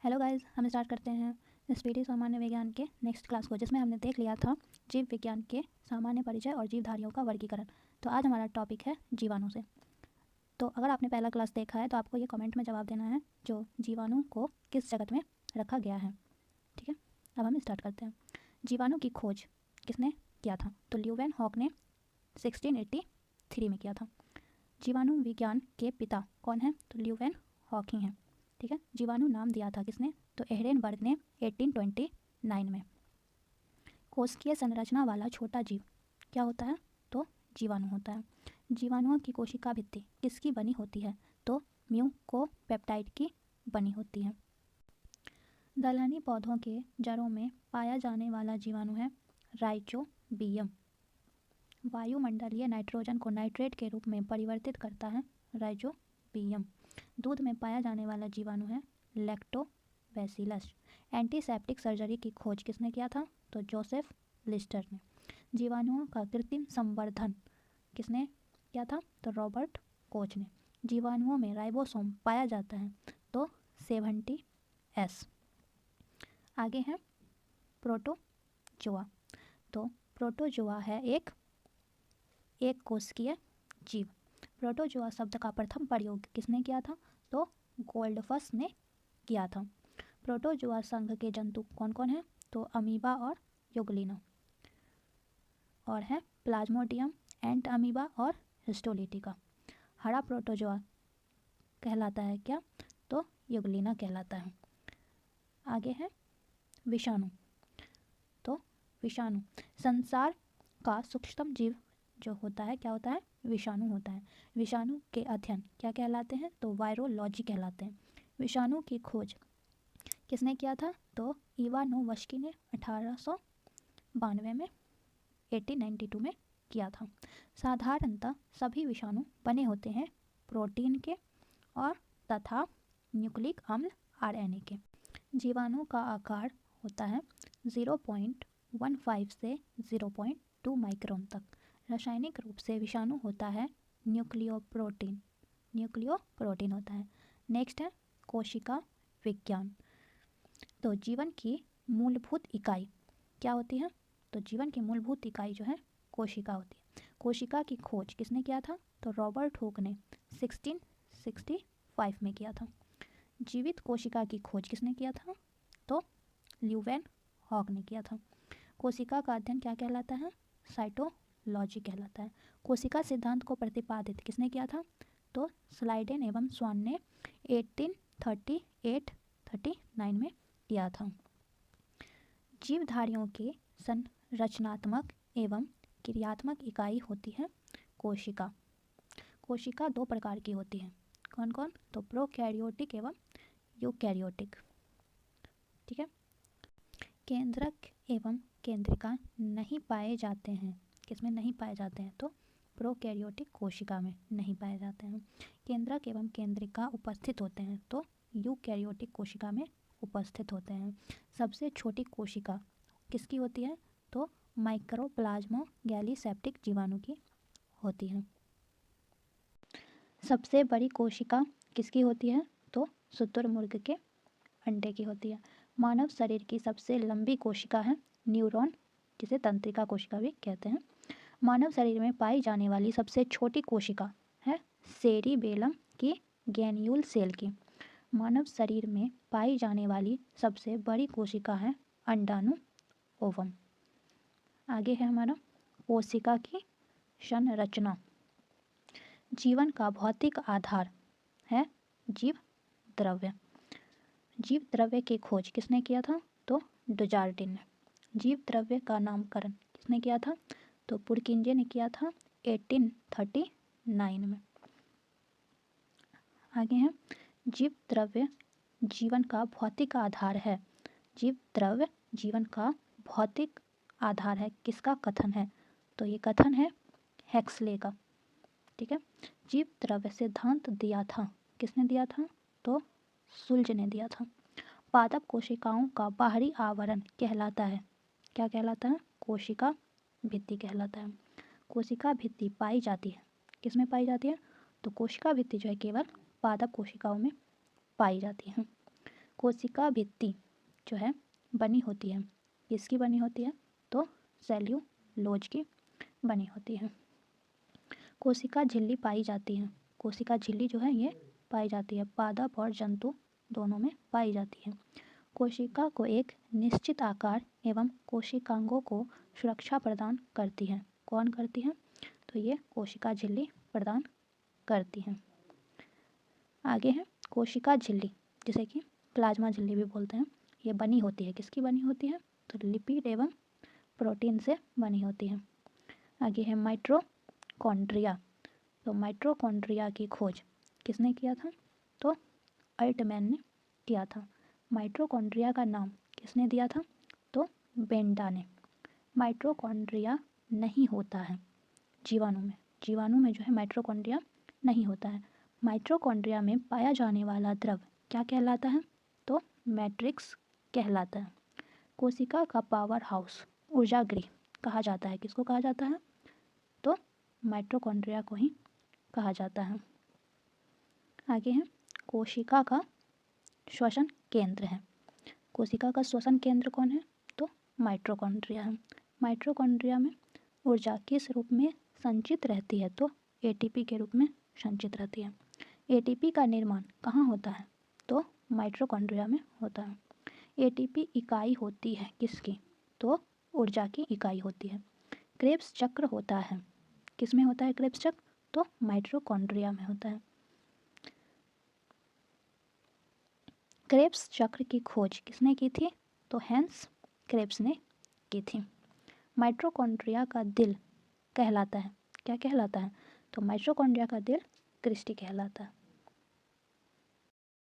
Hello guys, हम start करते हैं स्पीडी सामान्य विज्ञान के नेक्स्ट क्लास को, जिसमें हमने देख लिया था जीव विज्ञान के सामान्य परिचय और जीवधारियों का वर्गीकरण। तो आज हमारा टॉपिक है जीवाणु से। तो अगर आपने पहला क्लास देखा है तो आपको ये कमेंट में जवाब देना है जो जीवाणु को किस जगत में रखा गया है। ठीक है, अब हम स्टार्ट करते हैं। जीवाणु की खोज किसने किया था? तो ल्यूवेन हॉक ने 1683 में किया था। जीवाणु विज्ञान के पिता कौन है? तो ल्यूवेन हॉक ही हैं। ठीक है, जीवाणु नाम दिया था किसने? तो एहरेनबर्ग ने 1829 में। कोशिकीय संरचना वाला छोटा जीव क्या होता है? तो जीवाणु होता है। जीवाणुओं की कोशिका भित्ति किसकी बनी होती है? तो म्यूकोपेप्टाइड की बनी होती है। दलहनी पौधों के जड़ों में पाया जाने वाला जीवाणु है राइजोबियम। वायुमंडलीय नाइट्रोजन को नाइट्रेट के रूप में परिवर्तित करता है राइजोबियम। दूध में पाया जाने वाला जीवाणु है लैक्टोबैसिलस। एंटीसेप्टिक सर्जरी की खोज किसने किया था? तो जोसेफ लिस्टर ने। जीवाणुओं का कृत्रिम संवर्धन किसने किया था? तो रॉबर्ट कोच ने। जीवाणुओं में राइबोसोम पाया जाता है तो 70S। आगे है प्रोटोजोआ। तो प्रोटोजोआ है एक कोशिकीय जीव। प्रोटोजोआ शब्द का प्रथम प्रयोग किसने किया था? तो गोल्डफस ने किया था। प्रोटोजोआ संघ के जंतु कौन कौन है? तो अमीबा और यूग्लिना, और है प्लाज्मोडियम, एंट अमीबा और हिस्टोलिटिका। हरा प्रोटोजोआ कहलाता है क्या? तो यूग्लिना कहलाता है। आगे है विषाणु। तो विषाणु संसार का सूक्ष्मतम जीव जो होता है क्या होता है? विषाणु होता है। विषाणु के अध्ययन क्या कहलाते हैं? तो वायरोलॉजी कहलाते हैं। विषाणु की खोज किसने किया था? तो इवानोवस्की ने 1892 में 1892 में किया था। साधारणतः सभी विषाणु बने होते हैं प्रोटीन के और तथा न्यूक्लिक अम्ल आरएनए के। जीवाणु का आकार होता है 0.15 से 0.2 माइक्रोन तक। रासायनिक रूप से विषाणु होता है न्यूक्लियोप्रोटीन होता है। नेक्स्ट है कोशिका विज्ञान। तो जीवन की मूलभूत इकाई क्या होती है? तो जीवन की मूलभूत इकाई जो है कोशिका होती है। कोशिका की खोज किसने किया था? तो रॉबर्ट हुक ने 1665 में किया था। जीवित कोशिका की खोज किसने किया था? तो ल्यूवेन हॉक ने किया था। कोशिका का अध्ययन क्या कहलाता है? साइटोलॉजी कहलाता है। कोशिका सिद्धांत को प्रतिपादित किसने किया था? तो स्लाइडेन एवं स्वान ने 1838-39 में किया था। जीवधारियों के संरचनात्मक एवं क्रियात्मक इकाई होती है कोशिका। कोशिका दो प्रकार की होती है। कौन कौन? तो प्रोकैरियोटिक एवं यूकैरियोटिक। ठीक है, केंद्रक एवं केंद्रिका नहीं पाए जाते हैं। किसमें नहीं पाए जाते हैं? तो प्रोकैरियोटिक कोशिका में नहीं पाए जाते हैं। केंद्रक एवं केंद्रिका उपस्थित होते हैं तो यूकैरियोटिक कोशिका में उपस्थित होते हैं। सबसे छोटी कोशिका किसकी होती है? तो माइक्रोप्लाज्मा गैलीसेप्टिक जीवाणु की होती है। सबसे बड़ी कोशिका किसकी होती है? तो शुतुरमुर्ग के अंडे की होती है। मानव शरीर की सबसे लंबी कोशिका है न्यूरॉन, जिसे तंत्रिका कोशिका भी कहते हैं। मानव शरीर में पाई जाने वाली सबसे छोटी कोशिका है सेरिबेलम की गैन्यूल सेल की। मानव शरीर में पाई जाने वाली सबसे बड़ी कोशिका है अंडाणु ओवम। आगे है हमारा कोशिका की संरचना। जीवन का भौतिक आधार है जीव द्रव्य। जीव द्रव्य की खोज किसने किया था? तो डुजार्डिन ने। जीव द्रव्य का नामकरण किसने किया था? तो पुरकिंजे ने किया था 1839 में। आगे है जीव द्रव्य जीवन का भौतिक आधार है। जीव द्रव्य जीवन का भौतिक आधार है। किसका कथन है? तो ये कथन है हेक्सले का। ठीक है, जीव द्रव्य सिद्धांत दिया था किसने दिया था? तो सुल्ज ने दिया था। पादप कोशिकाओं का बाहरी आवरण कहलाता है क्या कहलाता है? कोशिका भित्ति कहलाता है। कोशिका भित्ति पाई जाती है किसमें पाई जाती है? तो कोशिका भित्ति जो है केवल पादप कोशिकाओं में पाई जाती है। कोशिका भित्ति जो है बनी होती है, किसकी बनी होती है? तो सेल्यूलोज की बनी होती है। कोशिका झिल्ली पाई जाती है, कोशिका झिल्ली जो है ये पाई जाती है, पादप और जंतु दोनों में पाई जाती है। कोशिका को एक निश्चित आकार एवं कोशिकांगों को सुरक्षा प्रदान करती है। कौन करती है? तो ये कोशिका झिल्ली प्रदान करती है। आगे है कोशिका झिल्ली, जिसे कि प्लाज्मा झिल्ली भी बोलते हैं। ये बनी होती है, किसकी बनी होती है? तो लिपिड एवं प्रोटीन से बनी होती है। आगे है माइटोकॉन्ड्रिया। तो माइटोकॉन्ड्रिया की खोज किसने किया था? तो अल्टमैन ने किया था। माइटोकॉन्ड्रिया का नाम किसने दिया था? तो बेंडा ने। माइटोकॉन्ड्रिया नहीं होता है जीवाणु में, जीवाणु में जो है माइटोकॉन्ड्रिया नहीं होता है। माइटोकॉन्ड्रिया में पाया जाने वाला द्रव क्या कहलाता है? तो मैट्रिक्स कहलाता है। कोशिका का पावर हाउस, ऊर्जा गृह कहा जाता है, किसको कहा जाता है? तो माइटोकॉन्ड्रिया को ही कहा जाता है। आगे है कोशिका का श्वसन केंद्र है। कोशिका का श्वसन केंद्र कौन है? तो माइटोकॉन्ड्रिया है। माइटोकॉन्ड्रिया में ऊर्जा किस रूप में संचित रहती है? तो एटीपी के रूप में संचित रहती है। एटीपी का निर्माण कहाँ होता है? तो माइटोकॉन्ड्रिया में होता है। एटीपी इकाई होती है किसकी? तो ऊर्जा की इकाई होती है। क्रेब्स चक्र होता है, किस में होता है क्रेब्स चक्र? तो माइटोकॉन्ड्रिया में होता है। क्रेब्स चक्र की खोज किसने की थी? तो हैंस क्रेब्स ने की थी। माइटोकॉन्ड्रिया का दिल कहलाता है, क्या कहलाता है? तो माइटोकॉन्ड्रिया का दिल क्रिस्टी कहलाता है।